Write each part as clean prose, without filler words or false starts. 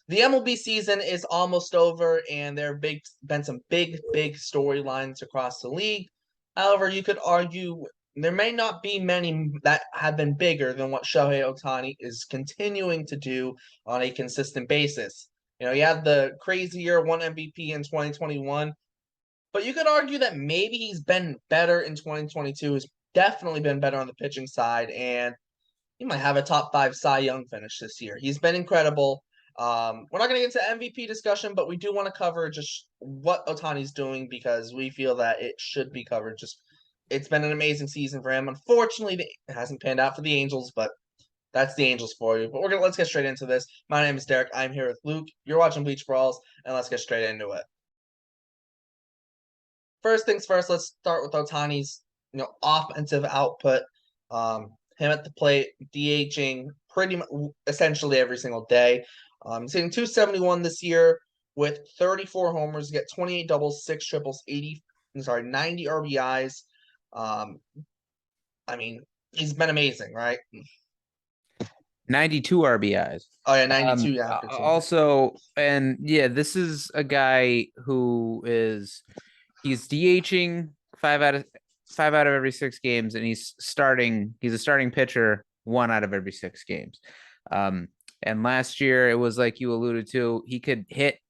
the MLB season is almost over, and there have been some big storylines across the league. However, you could argue there may not be many that have been bigger than what Shohei Ohtani is continuing to do on a consistent basis. He had the crazy year, one MVP in 2021, but you could argue that maybe he's been better in 2022. He's definitely been better on the pitching side, and he might have a top five Cy Young finish this year. He's been incredible. We're not going to get into MVP discussion, but we do want to cover just what Otani's doing because we feel that it should be covered. Just it's been an amazing season for him. Unfortunately, it hasn't panned out for the Angels, but that's the Angels for you. But let's get straight into this. My name is Derek. I'm here with Luke. You're watching Bleach Brawls, and let's get straight into it. First things first, let's start with Otani's offensive output. Him at the plate, DHing pretty much essentially every single day. He's hitting 271 this year with 34 homers, get 28 doubles, 6 triples, 90 RBIs. I mean, he's been amazing, right? 92 RBIs. Oh yeah, 92. Yeah. Also, and yeah, this is a guy who he's DHing five out of every 6 games, and he's a starting pitcher 1 out of every 6 games. And last year it was like you alluded to, he could hit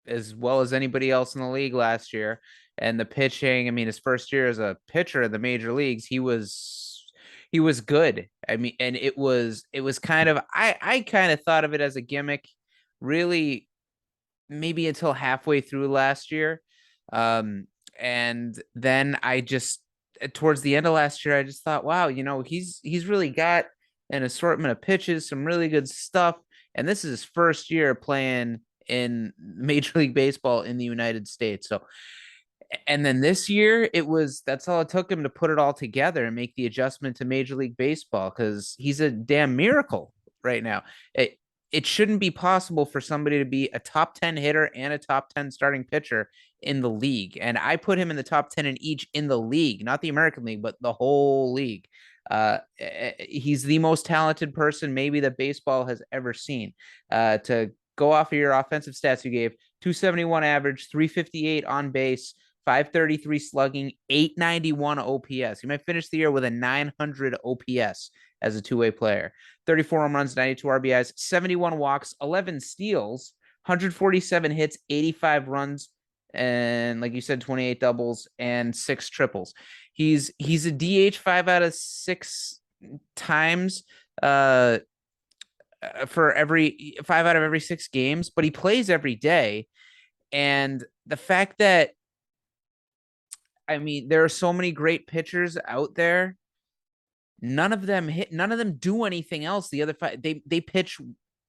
as well as anybody else in the league last year. And the pitching, I mean, his first year as a pitcher in the major leagues, he was good. I mean, and it was kind of, I kind of thought of it as a gimmick, really, maybe until halfway through last year. And then towards the end of last year, I just thought, wow, he's really got an assortment of pitches, some really good stuff. And this is his first year playing in Major League Baseball in the United States. So, and then this year that's all it took him to put it all together and make the adjustment to Major League Baseball, because he's a damn miracle right now. It shouldn't be possible for somebody to be a top 10 hitter and a top 10 starting pitcher in the league. And I put him in the top 10 in each in the league, not the American League, but the whole league. He's the most talented person maybe that baseball has ever seen. To go off of your offensive stats you gave, 271 average, 358 on base, 533 slugging, 891 OPS. He might finish the year with a 900 OPS as a two-way player. 34 home runs, 92 RBIs, 71 walks, 11 steals, 147 hits, 85 runs, and like you said, 28 doubles and 6 triples. He's a DH 5 out of 6 times for every 5 out of every 6 games, but he plays every day. And the fact that, I mean, there are so many great pitchers out there. None of them do anything else. The other 5, they pitch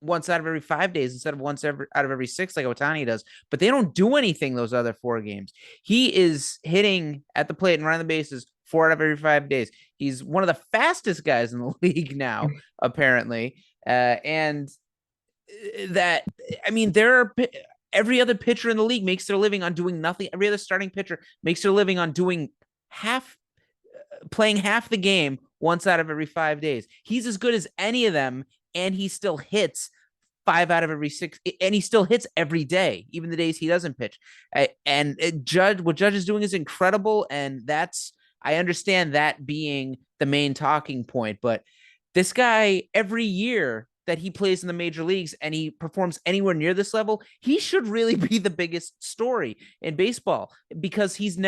once out of every 5 days instead of once out of every 6 like Ohtani does, but they don't do anything those other 4 games. He is hitting at the plate and running the bases 4 out of every 5 days. He's one of the fastest guys in the league now, apparently. And that, I mean, every other pitcher in the league makes their living on doing nothing. Every other starting pitcher makes their living on playing half the game once out of every 5 days. He's as good as any of them, and he still hits 5 out of every 6, and he still hits every day, even the days he doesn't pitch. And what Judge is doing is incredible, and I understand that being the main talking point, but this guy, every year that he plays in the major leagues and he performs anywhere near this level, he should really be the biggest story in baseball, because they've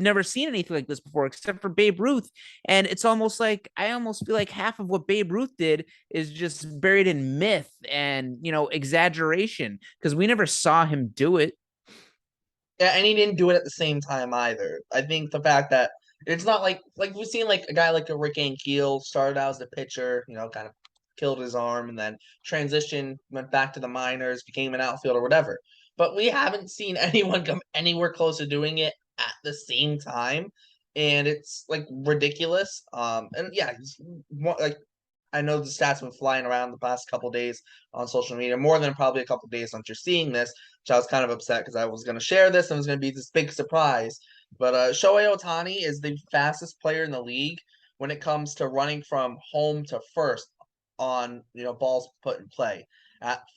never seen anything like this before except for Babe Ruth. And it's almost like, I almost feel like half of what Babe Ruth did is just buried in myth and, exaggeration, because we never saw him do it. Yeah, and he didn't do it at the same time either. I think the fact that it's not like we've seen like a guy like a Rick Ankiel started out as a pitcher, kind of killed his arm and then transitioned, went back to the minors, became an outfielder, whatever. But we haven't seen anyone come anywhere close to doing it at the same time, and it's like ridiculous. And yeah, he's like, I know the stats have been flying around the past couple days on social media, more than probably a couple days once you're seeing this, which I was kind of upset because I was going to share this and it was going to be this big surprise. But Shohei Ohtani is the fastest player in the league when it comes to running from home to first on balls put in play.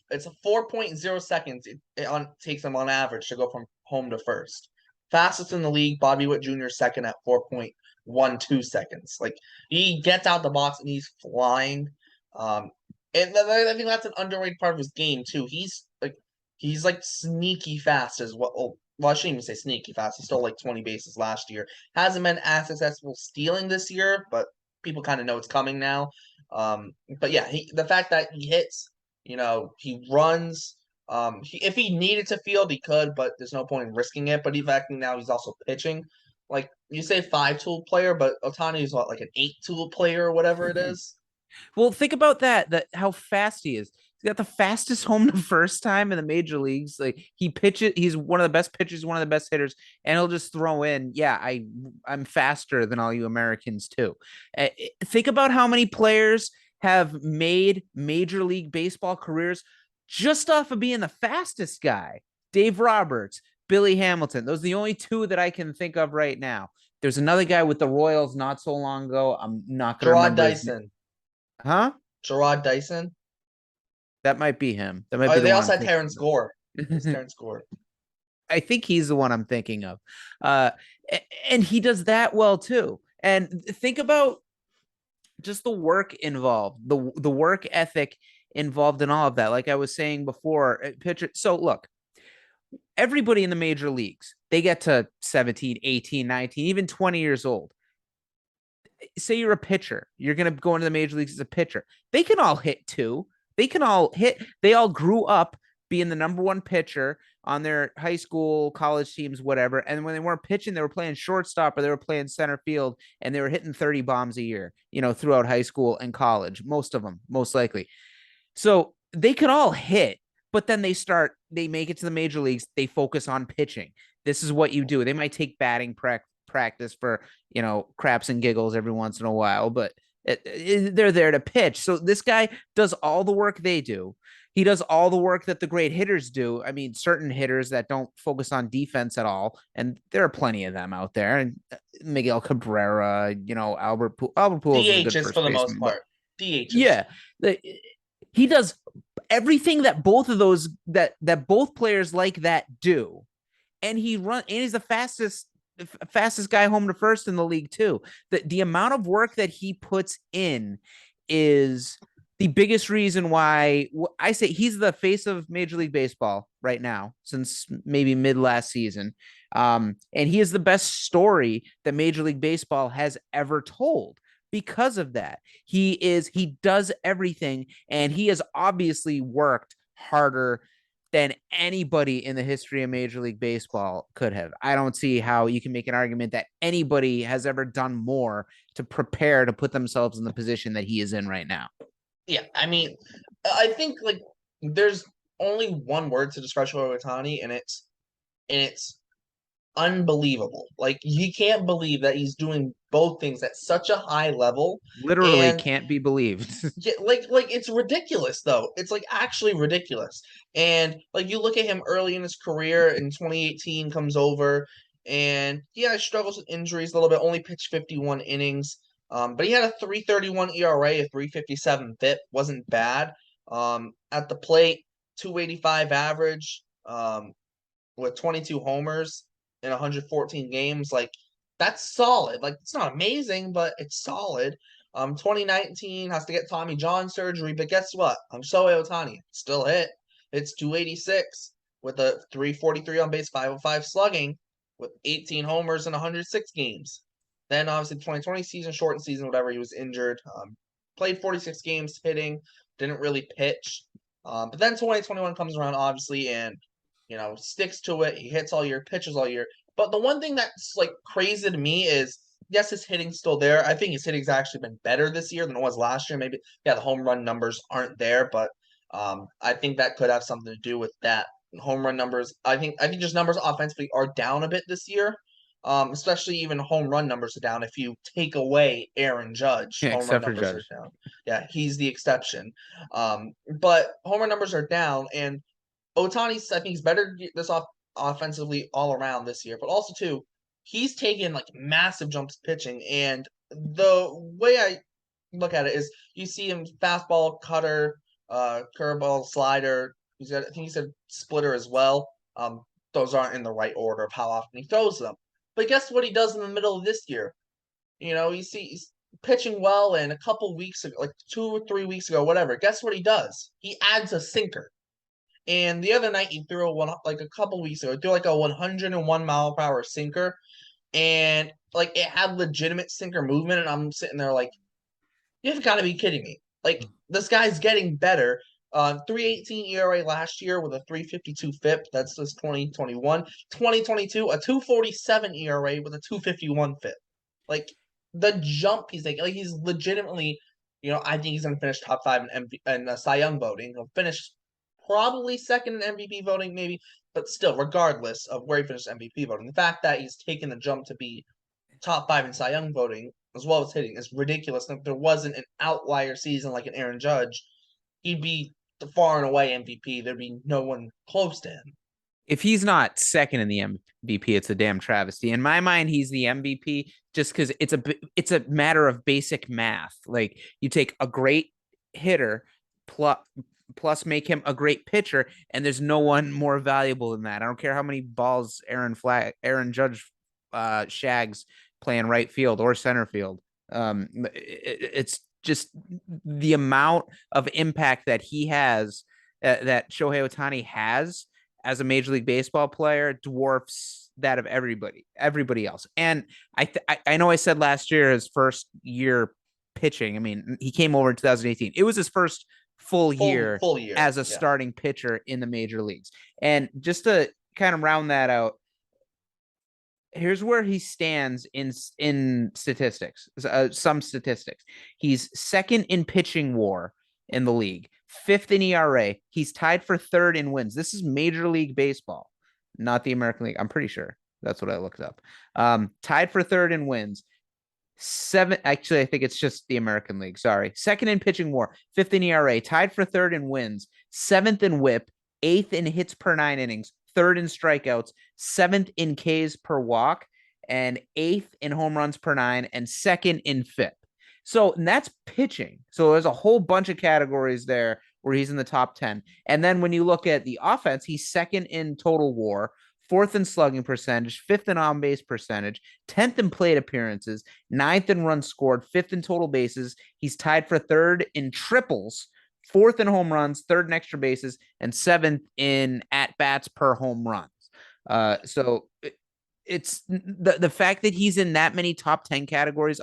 It's a 4.0 seconds it takes him on average to go from home to first. Fastest in the league, Bobby Witt Jr. second at 4.12 seconds. Like he gets out the box and he's flying. And I think that's an underrated part of his game too. He's like sneaky fast as well. Well, I shouldn't even say sneaky fast. He stole like 20 bases last year. Hasn't been as successful stealing this year, but people kind of know it's coming now. But yeah, the fact that he hits, he runs. If he needed to field, he could, but there's no point in risking it. But now he's also pitching. Like you say, 5-tool player, but Ohtani is what, like an 8-tool player or whatever it is. Well, think about that how fast he is. He's got the fastest home to first time in the major leagues. Like he pitches, he's one of the best pitchers, one of the best hitters, and he'll just throw in, yeah, I'm faster than all you Americans too. Think about how many players have made Major League Baseball careers just off of being the fastest guy. Dave Roberts, Billy Hamilton. Those are the only two that I can think of right now. There's another guy with the Royals not so long ago. I'm not going to remember. Dyson. Huh? Jarrod Dyson. That might be him. That might be they also had Terrence Gore. Terrence Gore. I think he's the one I'm thinking of. And he does that well too. And think about just the work involved, the work ethic involved in all of that. Like I was saying before, pitcher. So look, everybody in the major leagues, they get to 17, 18, 19, even 20 years old. Say you're a pitcher, you're going to go into the major leagues as a pitcher. They can all hit too. They can all hit. They all grew up being the number one pitcher on their high school, college teams, whatever. And when they weren't pitching, they were playing shortstop or they were playing center field and they were hitting 30 bombs a year, throughout high school and college, most of them, most likely. So they can all hit, but then they make it to the major leagues. They focus on pitching. This is what you do. They might take batting practice for, craps and giggles every once in a while, but they're there to pitch. So this guy does all the work they do. He does all the work that the great hitters do. I mean, certain hitters that don't focus on defense at all, and there are plenty of them out there. And Miguel Cabrera, Albert Pujols is a good DHs first for the baseman, most part. DHs. Yeah, he does everything that both of those that both players like that do, and he's the fastest guy home to first in the league too. The amount of work that he puts in is the biggest reason why I say he's the face of Major League Baseball right now since maybe mid last season. And he is the best story that Major League Baseball has ever told because of that. He does everything, and he has obviously worked harder than anybody in the history of Major League Baseball could have. I don't see how you can make an argument that anybody has ever done more to prepare to put themselves in the position that he is in right now. Yeah, I mean, I think like there's only one word to describe Shohei Ohtani, and it's unbelievable. Like he can't believe that he's doing both things at such a high level. Literally can't be believed. Yeah, like it's ridiculous though. It's like actually ridiculous. And like you look at him early in his career in 2018 comes over and yeah, struggles with injuries a little bit, only pitched 51 innings. But he had a 3.31 ERA, a 3.57 FIP, wasn't bad. At the plate, 2.85 average, with 22 homers in 114 games. Like that's solid. Like it's not amazing, but it's solid. 2019 has to get Tommy John surgery, but guess what? I'm Shohei Ohtani. Still hit. It's 286 with a 343 on base, 505 slugging with 18 homers in 106 games. Then obviously 2020 season, shortened season, whatever, he was injured. Played 46 games hitting, didn't really pitch. But then 2021 comes around, obviously, and sticks to it. He hits all year, pitches all year. But the one thing that's like crazy to me is, yes, his hitting's still there. I think his hitting's actually been better this year than it was last year. Maybe, yeah, the home run numbers aren't there, but I think that could have something to do with that. Home run numbers, I think just numbers offensively are down a bit this year. Especially even home run numbers are down. If you take away Aaron Judge, Yeah, home run except for numbers Judge. are down. Yeah, he's the exception. But home run numbers are down, and Ohtani's, I think he's better offensively all around this year, but also too, he's taken like massive jumps pitching, and the way I look at it is you see him fastball, cutter, curveball, slider. I think he's a splitter as well. Those aren't in the right order of how often he throws them. But guess what he does in the middle of this year? He's pitching well, and a couple weeks ago, like 2 or 3 weeks ago, whatever. Guess what he does? He adds a sinker. And the other night he threw like a couple weeks ago, he threw like a 101 mile per hour sinker, and like it had legitimate sinker movement, and I'm sitting there like, you've got to be kidding me. Like, this guy's getting better. 3.18 ERA last year with a 3.52 FIP. That's just 2021. 2022, a 2.47 ERA with a 2.51 FIP. Like, the jump he's taking, like, he's legitimately, I think he's going to finish top five in Cy Young voting. He'll finish probably second in MVP voting, maybe, but still, regardless of where he finished MVP voting, the fact that he's taken the jump to be top five in Cy Young voting as well as hitting is ridiculous. And if there wasn't an outlier season like an Aaron Judge, he'd be far and away MVP. There'd be no one close to him. If he's not second in the MVP, it's a damn travesty. In my mind, he's the MVP just because it's a matter of basic math. Like, you take a great hitter plus make him a great pitcher, and there's no one more valuable than that. I don't care how many balls Aaron Judge shags playing right field or center field. It's just the amount of impact that he has, that Shohei Ohtani has as a Major League Baseball player, dwarfs that of everybody else. And I know I said last year, his first year pitching, I mean, he came over in 2018. It was his first full year as a starting pitcher in the major leagues. And just to kind of round that out, here's where he stands in statistics, some statistics. He's second in pitching WAR in the league, fifth in ERA. He's tied for third in wins. This is Major League Baseball, not the American League. I'm pretty sure that's what I looked up. Tied for third in wins. Actually, I think it's just the American League. Sorry. Second in pitching WAR, fifth in ERA, tied for third in wins, seventh in WHIP, eighth in hits per 9 innings, third in strikeouts, seventh in Ks per walk, and eighth in home runs per 9, and second in FIP. And that's pitching. So there's a whole bunch of categories there where he's in the top 10. And then when you look at the offense, he's second in total WAR, fourth in slugging percentage, fifth in on-base percentage, 10th in plate appearances, ninth in runs scored, fifth in total bases. He's tied for third in triples, fourth in home runs, third in extra bases, and seventh in at-bats per home runs. So it's the fact that he's in that many top 10 categories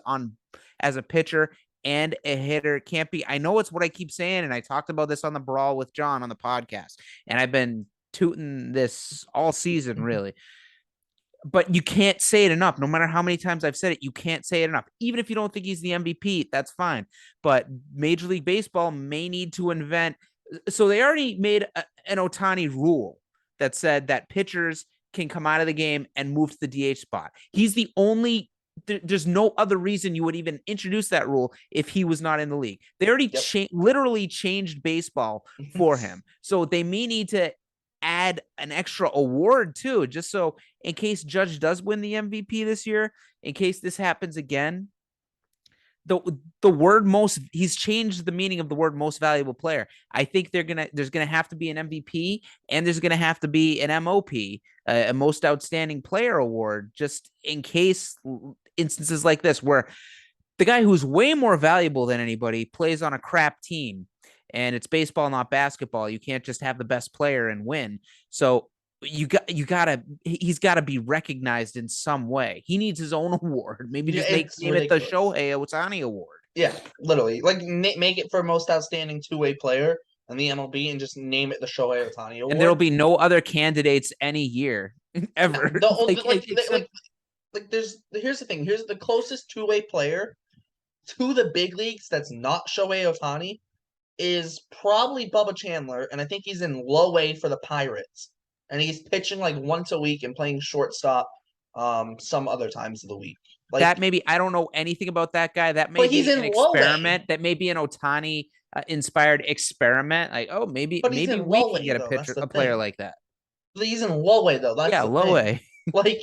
as a pitcher and a hitter can't be. I know it's what I keep saying, and I talked about this on the Brawl with John on the podcast, and I've been tooting this all season, really. But you can't say it enough. No matter how many times I've said it, you can't say it enough. Even if you don't think he's the MVP, that's fine. But Major League Baseball may need to invent. So they already made an Ohtani rule that said that pitchers can come out of the game and move to the DH spot. He's the only. There's no other reason you would even introduce that rule if he was not in the league. They already literally changed baseball for him. So they may need to add an extra award too, just so in case Judge does win the MVP this year, in case this happens again, the word he's changed the meaning of the word most valuable player. I think there's gonna have to be an MVP, and there's gonna have to be an MOP, a most outstanding player award, just in case instances like this where the guy who's way more valuable than anybody plays on a crap team. And it's baseball, not basketball. You can't just have the best player and win. So he's got to be recognized in some way. He needs his own award. Maybe just name it the Shohei Ohtani Award. Yeah, literally. Like, make it for most outstanding two-way player in the MLB and just name it the Shohei Ohtani Award. And there'll be no other candidates any year ever. Here's the thing. Here's the closest two-way player to the big leagues that's not Shohei Ohtani is probably Bubba Chandler, and I think he's in low A for the Pirates. And he's pitching like once a week and playing shortstop some other times of the week. Like, that maybe I don't know anything about that guy. That may be an experiment. That may be an Ohtani inspired experiment. Like, maybe we can get a player like that. But he's in low A though. Low A. Like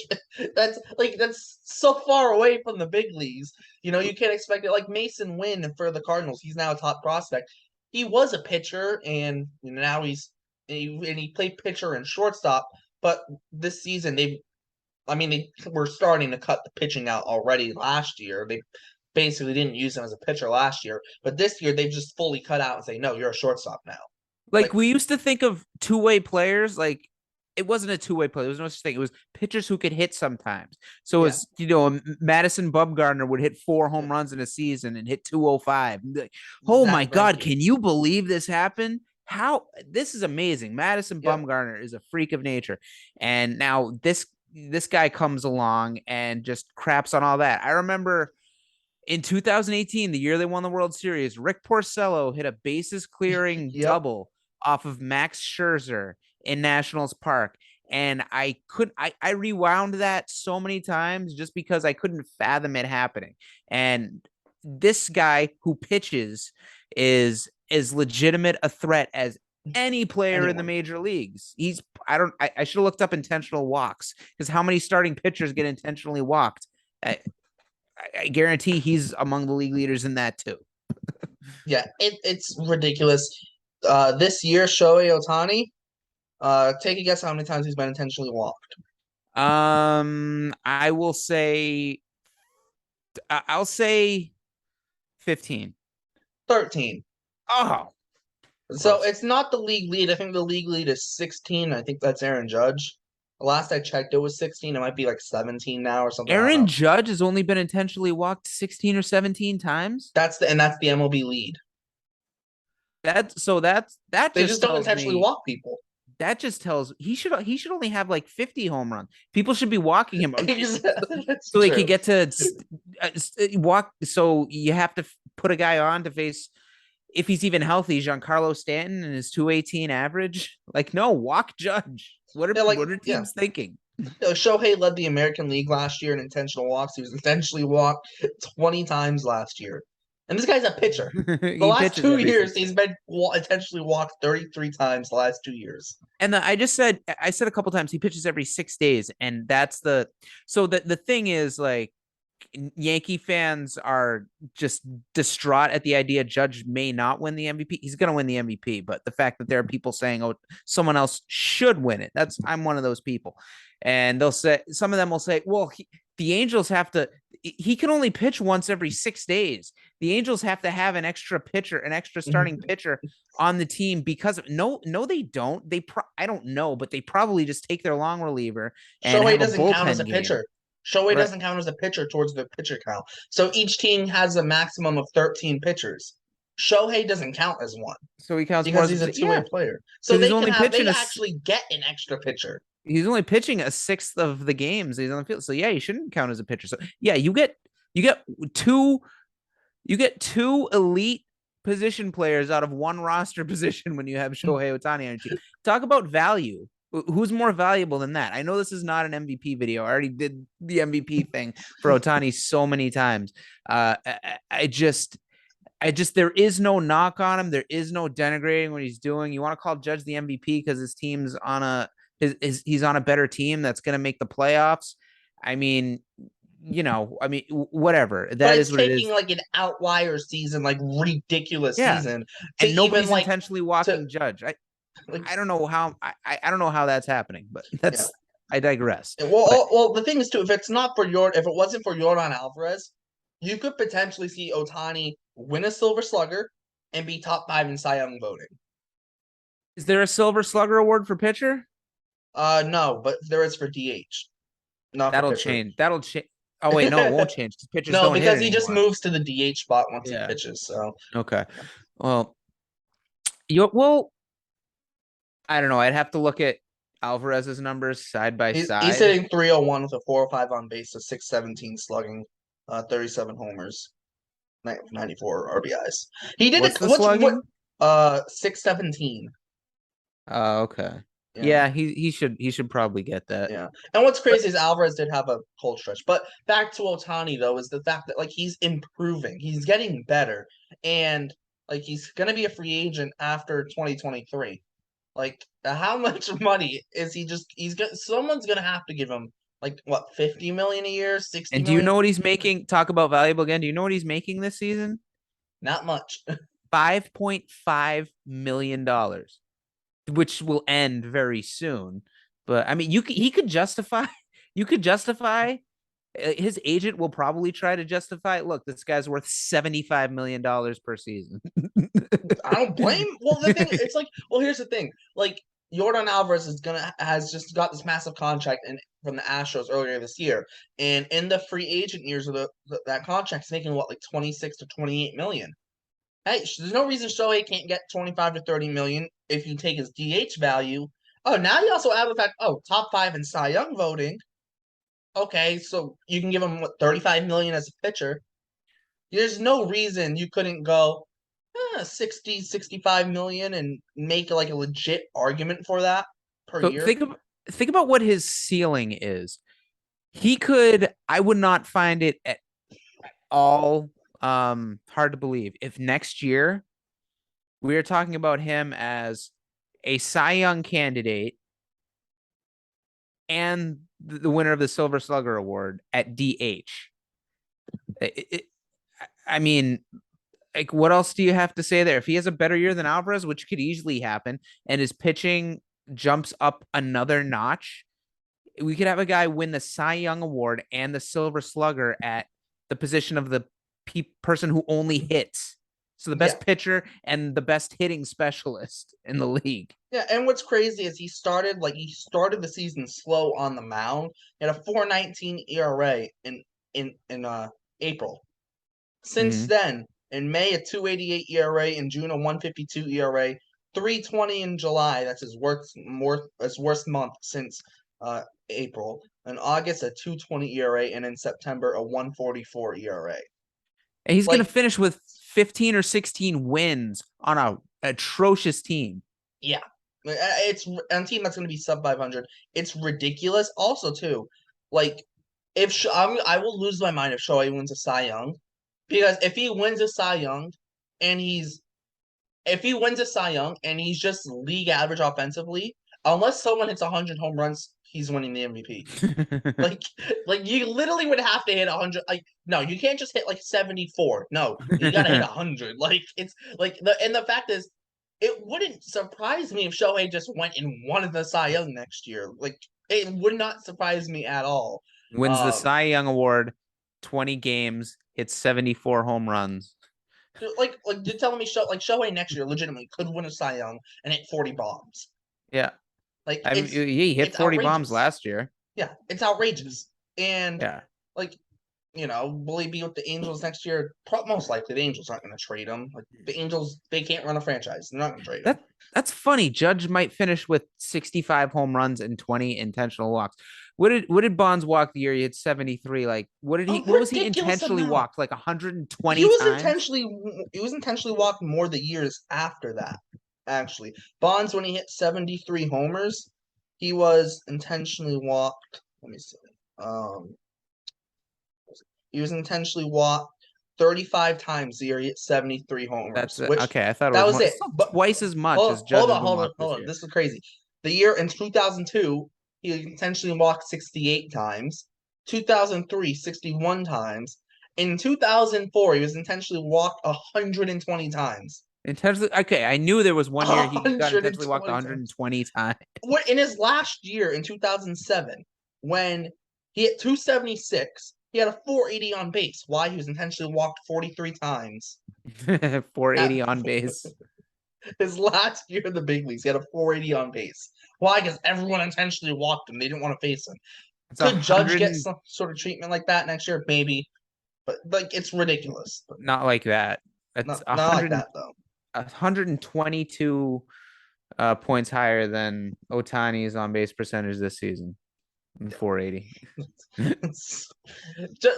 that's so far away from the big leagues. You can't expect it. Like Mason Wynn for the Cardinals, he's now a top prospect. He was a pitcher, and now he played pitcher and shortstop. But this season, they were starting to cut the pitching out already last year. They basically didn't use him as a pitcher last year, but this year they've just fully cut out and say, no, you're a shortstop now. Like Like we used to think of two-way players, like it wasn't a two-way play. There was no such thing. It was pitchers who could hit sometimes. So yeah, as Madison Bumgarner would hit 4 home runs in a season and hit 205. Like, oh my Zach God, Greinke. can you believe this happened? How this is amazing. Madison Yep. Bumgarner is a freak of nature. And now this guy comes along and just craps on all that. I remember in 2018, the year they won the World Series, Rick Porcello hit a bases clearing Yep. double off of Max Scherzer in Nationals Park. And I rewound that so many times just because I couldn't fathom it happening. And this guy who pitches is as legitimate a threat as any player in the Anyone. major leagues. I should have looked up intentional walks because how many starting pitchers get intentionally walked? I guarantee he's among the league leaders in that too. Yeah, it's ridiculous. This year, Shohei Ohtani, take a guess how many times he's been intentionally walked. I will say, I'll say 15. 13. Oh, So close. it's not the league lead. I think the league lead is 16. I think that's Aaron Judge. The last I checked, it was 16. It might be like 17 now or something. I don't Aaron know. Judge has only been intentionally walked 16 or 17 times. That's the MLB lead. That They just just don't tells intentionally me walk people. that just tells he should only have like 50 home runs. People should be walking him That's so they could true. get to walk. So you have to put a guy on to face if he's even healthy, Giancarlo Stanton and his 218 average. Like, no, walk Judge. What are Yeah, like what are yeah. teams thinking? Shohei led the American League last year in intentional walks. He was intentionally walked 20 times last year. And this guy's a pitcher. The He last pitches two every years, 6 days. he's been intentionally walked 33 times the last 2 years. And I said a couple times he pitches every 6 days, and that's the thing is like Yankee fans are just distraught at the idea Judge may not win the MVP. He's going to win the MVP, but the fact that there are people saying, "Oh, someone else should win it." I'm one of those people, and some of them will say, "Well, the Angels have to. He can only pitch once every 6 days. The Angels have to have an extra pitcher, an extra starting pitcher on the team because of no, they don't. I don't know, but they probably just take their long reliever and Shohei have a doesn't count as a bullpen game." pitcher. Shohei Right. doesn't count as a pitcher towards the pitcher count. So each team has a maximum of 13 pitchers. Shohei doesn't count as one So he counts more because as he's a two-way yeah, player. So because they can they pitching actually get an extra pitcher. he's only pitching a sixth of the games he's on the field. So yeah, he shouldn't count as a pitcher. So yeah, you get two elite position players out of one roster position when you have Shohei Ohtani on your team. Talk about value. Who's more valuable than that? I know this is not an MVP video. I already did the MVP thing for Ohtani so many times. I just there is no knock on him. There is no denigrating what he's doing. You want to call Judge the MVP because his team's on he's on a better team that's going to make the playoffs. I mean, whatever. But That it's is what it taking is. like an outlier season, like ridiculous Yeah, season to and even nobody's like intentionally to walking Judge. like I don't know how I don't know how that's happening, but yeah. I digress. But Well, the thing is too, if it wasn't for Yordan Alvarez, you could potentially see Ohtani win a Silver Slugger and be top 5 in Cy Young voting. is there a Silver Slugger award for pitcher? No, but there is for DH, not for That'll pitcher. change. That'll change. Oh wait, no, it won't change because pitchers No, don't hit because he just anymore. moves to the DH spot once he Yeah. pitches. So Okay. Well, well, I don't know. I'd have to look at Alvarez's numbers side by he's side. hitting 301 with a 405 on base, a 617 slugging, 37 homers, 94 RBIs. He did What's it. the What slugging? 617. Oh, okay. Yeah. Yeah, he should probably get that. Yeah. And what's But crazy is Alvarez did have a cold stretch. But back to Ohtani though, is the fact that like he's improving. He's getting better. And like he's gonna be a free agent after 2023. Like how much money is he just he's got someone's gonna have to give him like what, 50 million a year, 60 And do you million? know what he's making? Talk about valuable again. Do you know what he's making this season? Not much. $5.5 million, which will end very soon. But I mean, he could justify. You could justify. His agent will probably try to justify. Look, this guy's worth $75 million per season. I don't blame. Well, the thing it's like, well, here's the thing. Like Yordan Alvarez has just got this massive contract from the Astros earlier this year, and in the free agent years of that contract's making what, like 26 to 28 million. Hey, there's no reason Shohei can't get 25 to 30 million if you take his DH value. Oh, now you also add the fact, oh, top five in Cy Young voting. Okay, so you can give him what, 35 million as a pitcher. There's no reason you couldn't go 60, 65 million and make like a legit argument for that per So year. think about what his ceiling is. He could. I would not find it at all hard to believe if next year we are talking about him as a Cy Young candidate and the winner of the Silver Slugger Award at DH. I mean, like, what else do you have to say there? If he has a better year than Alvarez, which could easily happen, and his pitching jumps up another notch, we could have a guy win the Cy Young Award and the Silver Slugger at the position of the person who only hits. So the best pitcher and the best hitting specialist in the league. Yeah, and what's crazy is he started the season slow on the mound. He had a 4.19 ERA in April. Since then, in May a 2.88 ERA, in June a 1.52 ERA, 3.20 in July. That's his worst month since April. In August a 2.20 ERA, and in September a 1.44 ERA. And he's going to Like, finish with 15 or 16 wins on a atrocious team. yeah, it's a team that's going to be sub 500. It's ridiculous. Also, too, like if I will lose my mind if Shohei wins a Cy Young, because if he wins a Cy Young and he's just league average offensively, unless someone hits 100 home runs, he's winning the MVP. like you literally would have to hit 100. Like, no, you can't just hit like 74. No, you gotta hit 100. Like, it's like the fact is, it wouldn't surprise me if Shohei just went and won the Cy Young next year. Like, it would not surprise me at all. Wins the Cy Young Award, 20 games, hits 74 home runs. Like you're telling me Shohei next year legitimately could win a Cy Young and hit 40 bombs. Yeah. Like, he hit 40 outrageous. bombs last year. Yeah, it's outrageous. And yeah, like, will he be with the Angels next year? Most likely the Angels aren't going to trade him. Like, the Angels, they can't run a franchise. They're not going to trade him. That's funny. Judge might finish with 65 home runs and 20 intentional walks. What did Bonds walk the year he hit 73? Like, what was he intentionally walked? Like 120 times? He was intentionally walked more the years after that, actually. Bonds, when he hit 73 homers, he was intentionally walked. Let me see. He was intentionally walked 35 times the year he hit 73 homers. That's okay. I thought it was it. But twice as much as Judge. Hold on. This is crazy. The year in 2002, he intentionally walked 68 times. 2003, 61 times. In 2004, he was intentionally walked 120 times. Intentionally? Okay, I knew there was one year he got intentionally walked 120 times. In his last year, in 2007, when he hit 276, he had a 480 on base. Why? He was intentionally walked 43 times. 480 on base. His last year in the big leagues, he had a 480 on base. Why? Because everyone intentionally walked him. They didn't want to face him. Could Judge get some sort of treatment like that next year? Maybe. But, like, it's ridiculous. Not like that. Not like that, though. 122 points higher than Ohtani's on base percentage this season. 480. Just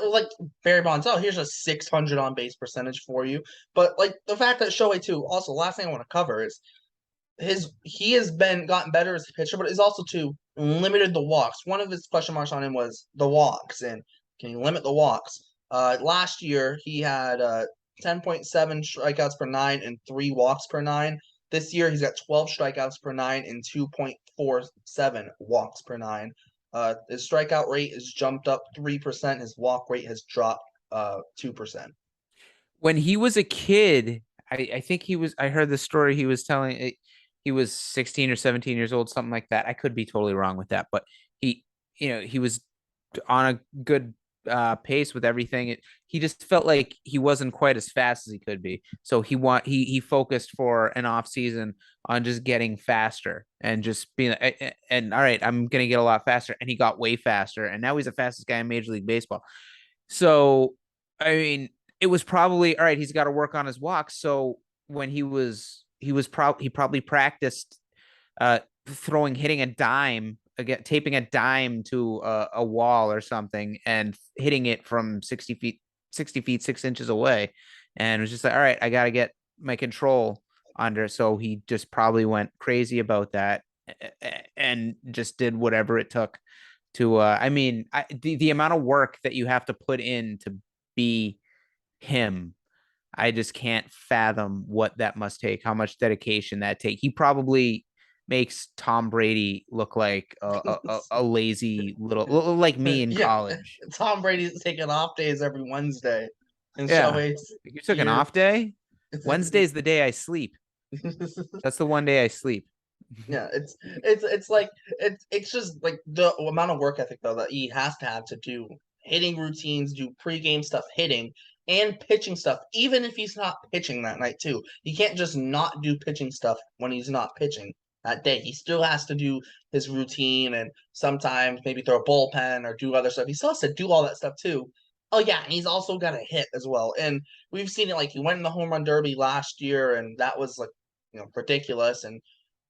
like Barry Bonds, here's a 600 on base percentage for you. But like the fact that Shohei too. Also, last thing I want to cover is he has gotten better as a pitcher, but he's also too limited the walks. One of his question marks on him was the walks, and can he limit the walks? Last year he had 10.7 strikeouts per nine and 3 walks per nine. This year he's got 12 strikeouts per nine and 2.47 walks per nine. His strikeout rate has jumped up 3%. His walk rate has dropped 2%. When he was a kid, I think I heard the story he was telling. He was 16 or 17 years old, something like that. I could be totally wrong with that, but he was on a good pace with everything. He just felt like he wasn't quite as fast as he could be. So he focused for an off season on just getting faster and just being and all right, I'm gonna get a lot faster. And he got way faster, and now he's the fastest guy in Major League Baseball. So I mean, it was probably all right. He's got to work on his walk. So when he probably practiced hitting a dime again, taping a dime to a wall or something and hitting it from 60 feet 6 inches away, and it was just like, all right, I got to get my control under. So he just probably went crazy about that and just did whatever it took to I mean, the amount of work that you have to put in to be him, I just can't fathom what that must take, how much dedication that take. He probably makes Tom Brady look like a lazy little, like me in Yeah, college. Tom Brady's taking off days every Wednesday, and Yeah. Shohei's You took an here. off day? Wednesday's the day I sleep. That's the one day I sleep. Yeah, it's like it's just like the amount of work ethic though that he has to do hitting routines, do pregame stuff, hitting and pitching stuff, even if he's not pitching that night too. He can't just not do pitching stuff when he's not pitching that day. He still has to do his routine and sometimes maybe throw a bullpen or do other stuff. He still has to do all that stuff too. Oh yeah, and he's also got to hit as well. And we've seen it like he went in the home run derby last year, and that was like ridiculous. And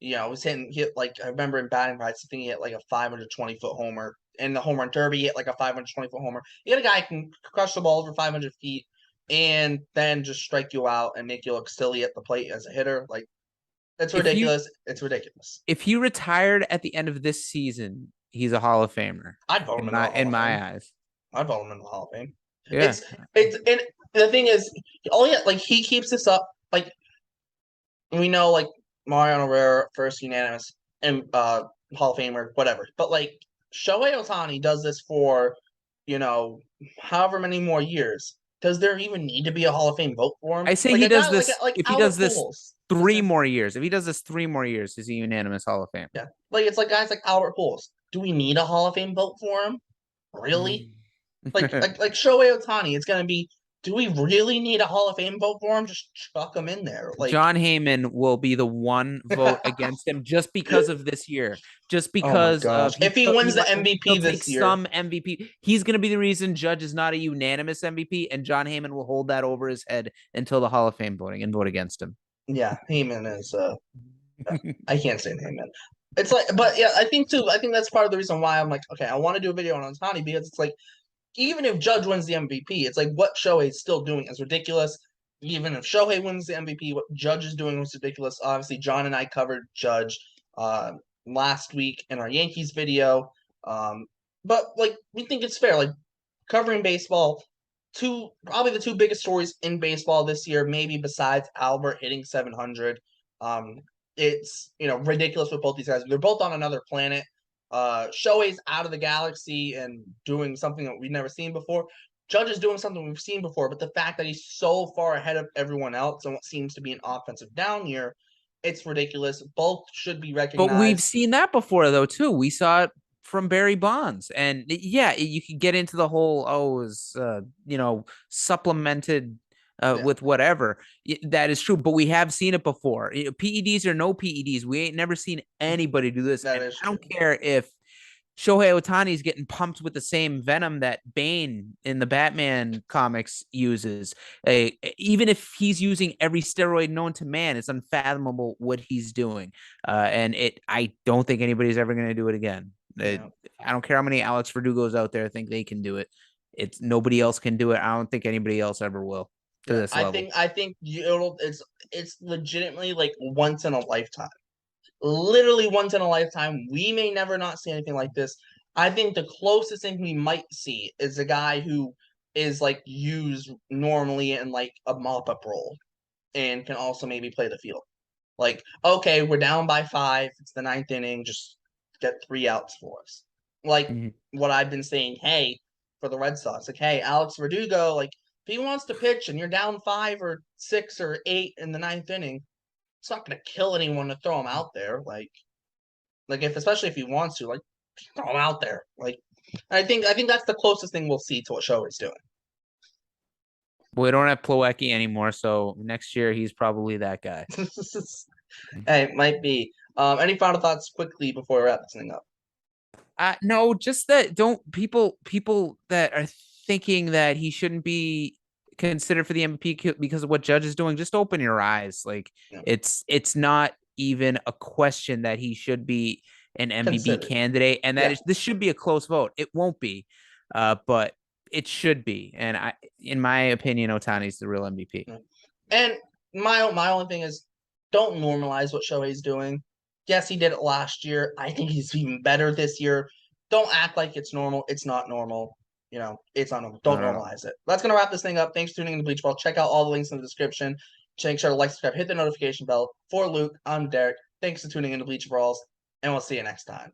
was hit like I remember in batting practice, I think he hit like a 520-foot homer. In the home run derby, he hit like a 520-foot homer. You got a guy who can crush the ball over 500 feet and then just strike you out and make you look silly at the plate as a hitter. Like, it's If you ridiculous. It's ridiculous. if he retired at the end of this season, he's a Hall of Famer I'd vote him in the Hall in of Fame. my eyes. I'd vote him in the Hall of Fame. Yeah. It's and the thing is, like he keeps this up. Like we know, like Mariano Rivera, first unanimous and Hall of Famer, whatever. But like Shohei Ohtani does this for, however many more years. Does there even need to be a Hall of Fame vote for him? I say Like he a guy does this like if he Albert does this Pujols. three more years. If he does this 3 more years, is a unanimous Hall of Fame. Yeah, like it's like guys like Albert Pujols. Do we need a Hall of Fame vote for him? Really? Like Shohei Ohtani, it's gonna be. Do we really need a Hall of Fame vote for him? Just chuck him in there. Like, John Heyman will be the one vote against him just because of this year. Just oh my because gosh! of If he wins the MVP he'll take this year, some MVP. He's going to be the reason Judge is not a unanimous MVP, and John Heyman will hold that over his head until the Hall of Fame voting and vote against him. yeah, Heyman is. I can't stand Heyman. It's like, but yeah, I think too. I think that's part of the reason why I'm like, okay, I want to do a video on Ohtani because it's like, even if Judge wins the MVP, it's like what Shohei's still doing is ridiculous. Even if Shohei wins the MVP, what Judge is doing was ridiculous. Obviously, John and I covered Judge last week in our Yankees video. But like we think it's fair. Like covering baseball, probably the two biggest stories in baseball this year, maybe besides Albert hitting 700. It's ridiculous with both these guys. They're both on another planet. Shohei's out of the galaxy and doing something that we've never seen before. Judge is doing something we've seen before, but the fact that he's so far ahead of everyone else and what seems to be an offensive down year, it's ridiculous. Both should be But we've recognized. seen that before, though, too. We saw it from Barry Bonds, and yeah, you could get into the whole is supplemented Yeah, with whatever. That is true, but we have seen it before. PEDs or no PEDs, we ain't never seen anybody do this, that and is I don't true. care if Shohei Ohtani is getting pumped with the same venom that Bane in the Batman comics uses. Even if he's using every steroid known to man, it's unfathomable what he's doing. And I don't think anybody's ever going to do it again. Yeah. I don't care how many Alex Verdugos out there think they can do it. It's nobody else can do it. I don't think anybody else ever will to Yeah, this I level. think it's legitimately like once in a lifetime. Literally once in a lifetime. We may never not see anything like this. I think the closest thing we might see is a guy who is like used normally in like a mop-up role and can also maybe play the field. Like, okay, we're down by 5. It's the ninth inning. Just get 3 outs for us. like Mhm. what I've been saying, hey, for the Red Sox. Like, hey, Alex Verdugo, like, if he wants to pitch and you're down 5 or 6 or 8 in the ninth inning, it's not gonna kill anyone to throw him out there. Like if especially if he wants to, like throw him out there. Like I think that's the closest thing we'll see to what Shohei's doing. We don't have Plawecki anymore, so next year he's probably that guy. Hey, it might be. Any final thoughts quickly before we wrap this thing up? No, just that don't people that are thinking that he shouldn't be considered for the MVP because of what Judge is doing, just open your eyes. Like Yeah. it's not even a question that he should be an MVP Considered. candidate, and Yeah. this should be a close vote. It won't be, but it should be. And in my opinion, Otani's the real MVP. Yeah. And my only thing is, don't normalize what Shohei's doing. Yes, he did it last year. I think he's even better this year. Don't act like it's normal. It's not normal. It's not normal. No, Don't no, no. normalize it. That's gonna wrap this thing up. Thanks for tuning in to Bleach Ball. Check out all the links in the description. Make sure to like, subscribe, hit the notification bell. For Luke, I'm Derek. Thanks for tuning in to Bleach Brawls, and we'll see you next time.